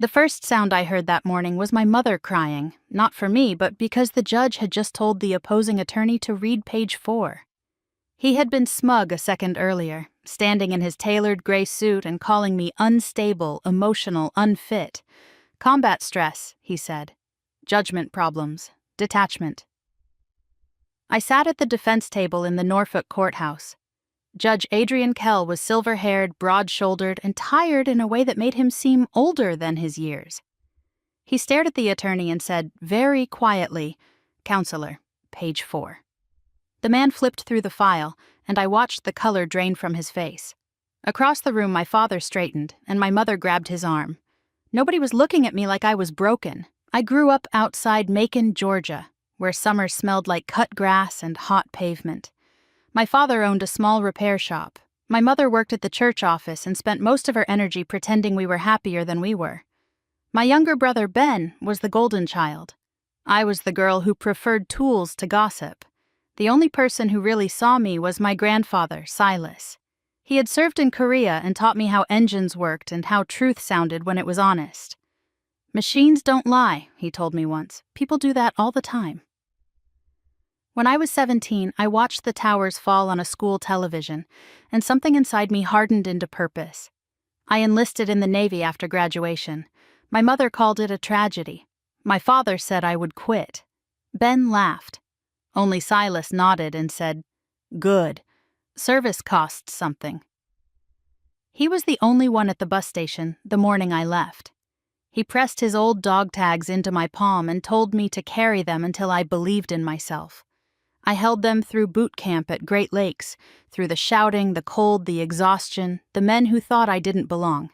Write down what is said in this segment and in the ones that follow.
The first sound I heard that morning was my mother crying, not for me, but because the judge had just told the opposing attorney to read page 4. He had been smug a second earlier, standing in his tailored gray suit and calling me unstable, emotional, unfit. Combat stress, he said. Judgment problems. Detachment. I sat at the defense table in the Norfolk courthouse. Judge Adrian Kell was silver-haired, broad-shouldered, and tired in a way that made him seem older than his years. He stared at the attorney and said, very quietly, "Counselor, page 4. The man flipped through the file, and I watched the color drain from his face. Across the room, my father straightened, and my mother grabbed his arm. Nobody was looking at me like I was broken. I grew up outside Macon, Georgia, where summer smelled like cut grass and hot pavement. My father owned a small repair shop. My mother worked at the church office and spent most of her energy pretending we were happier than we were. My younger brother, Ben, was the golden child. I was the girl who preferred tools to gossip. The only person who really saw me was my grandfather, Silas. He had served in Korea and taught me how engines worked and how truth sounded when it was honest. "Machines don't lie," he told me once. "People do that all the time." When I was 17, I watched the towers fall on a school television, and something inside me hardened into purpose. I enlisted in the Navy after graduation. My mother called it a tragedy. My father said I would quit. Ben laughed. Only Silas nodded and said, "Good. Service costs something." He was the only one at the bus station the morning I left. He pressed his old dog tags into my palm and told me to carry them until I believed in myself. I held them through boot camp at Great Lakes, through the shouting, the cold, the exhaustion, the men who thought I didn't belong.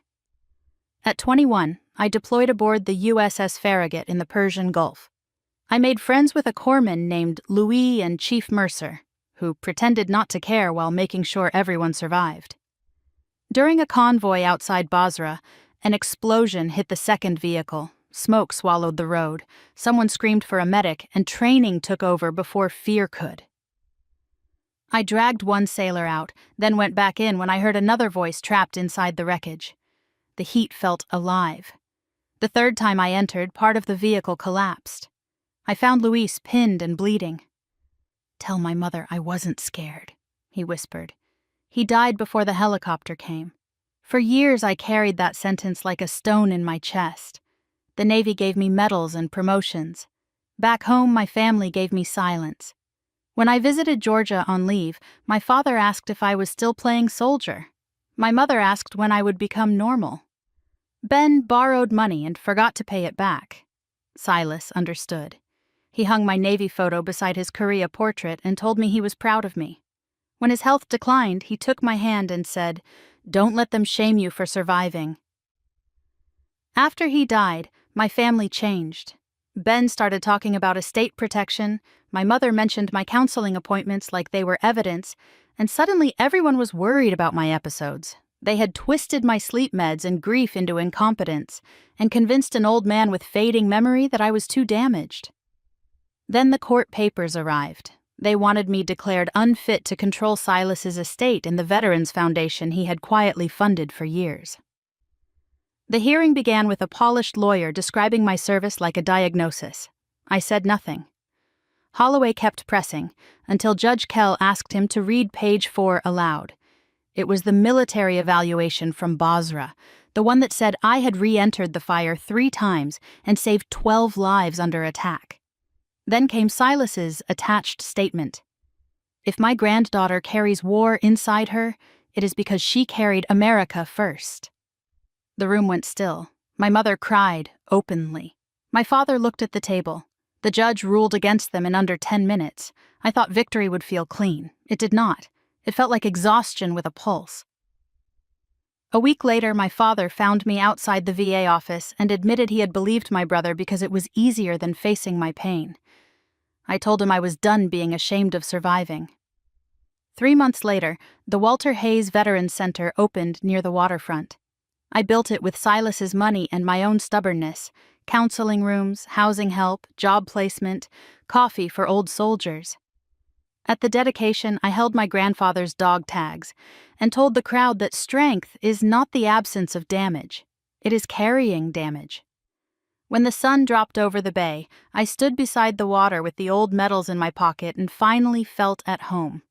At 21, I deployed aboard the USS Farragut in the Persian Gulf. I made friends with a corpsman named Louis and Chief Mercer, who pretended not to care while making sure everyone survived. During a convoy outside Basra, an explosion hit the second vehicle. Smoke swallowed the road. Someone screamed for a medic, and training took over before fear could. I dragged one sailor out, then went back in when I heard another voice trapped inside the wreckage. The heat felt alive. The third time I entered, part of the vehicle collapsed. I found Luis pinned and bleeding. "Tell my mother I wasn't scared," he whispered. He died before the helicopter came. For years I carried that sentence like a stone in my chest. The Navy gave me medals and promotions. Back home, my family gave me silence. When I visited Georgia on leave, my father asked if I was still playing soldier. My mother asked when I would become normal. Ben borrowed money and forgot to pay it back. Silas understood. He hung my Navy photo beside his Korea portrait and told me he was proud of me. When his health declined, he took my hand and said, "Don't let them shame you for surviving." After he died, my family changed. Ben started talking about estate protection, my mother mentioned my counseling appointments like they were evidence, and suddenly everyone was worried about my episodes. They had twisted my sleep meds and grief into incompetence, and convinced an old man with fading memory that I was too damaged. Then the court papers arrived. They wanted me declared unfit to control Silas's estate in the Veterans Foundation he had quietly funded for years. The hearing began with a polished lawyer describing my service like a diagnosis. I said nothing. Holloway kept pressing, until Judge Kell asked him to read page 4 aloud. It was the military evaluation from Basra, the one that said I had re-entered the fire 3 times and saved 12 lives under attack. Then came Silas's attached statement. "If my granddaughter carries war inside her, it is because she carried America first." The room went still. My mother cried, openly. My father looked at the table. The judge ruled against them in under 10 minutes. I thought victory would feel clean. It did not. It felt like exhaustion with a pulse. A week later, my father found me outside the VA office and admitted he had believed my brother because it was easier than facing my pain. I told him I was done being ashamed of surviving. 3 months later, the Walter Hayes Veterans Center opened near the waterfront. I built it with Silas's money and my own stubbornness: counseling rooms, housing help, job placement, coffee for old soldiers. At the dedication, I held my grandfather's dog tags and told the crowd that strength is not the absence of damage. It is carrying damage. When the sun dropped over the bay, I stood beside the water with the old medals in my pocket and finally felt at home.